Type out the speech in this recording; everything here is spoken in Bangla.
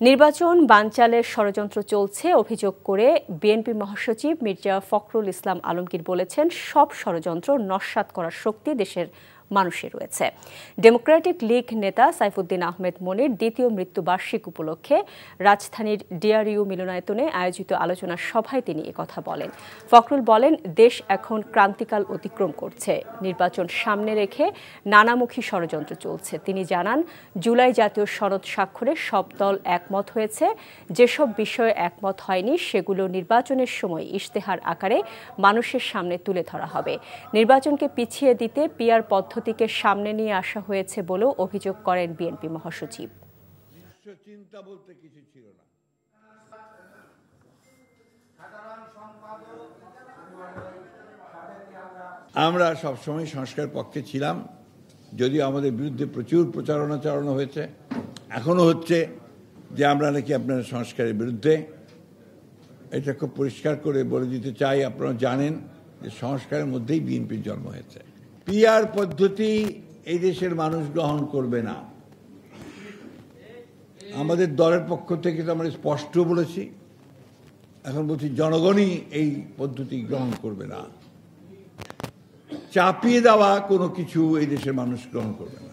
নির্বাচন বানচালের ষড়যন্ত্র চলছে অভিযোগ করে বিএনপি মহাসচিব মির্জা ফখরুল ইসলাম আলমগীর বলেছেন, সব ষড়যন্ত্র নস্যাৎ করার শক্তি দেশের মানুষের রয়েছে। ডেমোক্রেটিক লীগ নেতা সাইফুদ্দিন আহমেদ মনির দ্বিতীয় মৃত্যুবার্ষিকী উপলক্ষে রাজধানীর ডিআরইউ মিলনায়তনে আয়োজিত আলোচনা সভায় তিনি একথা বলেন। ফখরুল বলেন, দেশ এখন ক্রান্তিকাল অতিক্রম করছে। নির্বাচন সামনে রেখে নানামুখী ষড়যন্ত্র চলছে। তিনি জানান, জুলাই জাতীয় সনদ স্বাক্ষরে সব দল একমত হয়েছে। যেসব বিষয়ে একমত হয়নি সেগুলো নির্বাচনের সময় ইশতেহার আকারে মানুষের সামনে তুলে ধরা হবে। নির্বাচনকে পিছিয়ে দিতে পিআর পদ্ধতিকে সামনে নিয়ে আসা হয়েছে বলেও অভিযোগ করেন বিএনপি মহাসচিব। চিন্তা বলতে কিছু ছিল না। আমরা সবসময় সংস্কার পক্ষে ছিলাম, যদিও আমাদের বিরুদ্ধে প্রচুর প্রচারণা চালানো হয়েছে, এখনো হচ্ছে যে আমরা নাকি আপনারা সংস্কারের বিরুদ্ধে। এটা খুব পরিষ্কার করে বলে দিতে চাই, আপনারা জানেন যে সংস্কারের মধ্যেই বিএনপির জন্ম হয়েছে। পিআর পদ্ধতি এই দেশের মানুষ গ্রহণ করবে না। আমাদের দলের পক্ষ থেকে তো আমরা স্পষ্ট বলেছি, এখন বলছি জনগণই এই পদ্ধতি গ্রহণ করবে না। চাপিয়ে দেওয়া কোনো কিছু এই দেশের মানুষ গ্রহণ করবে না।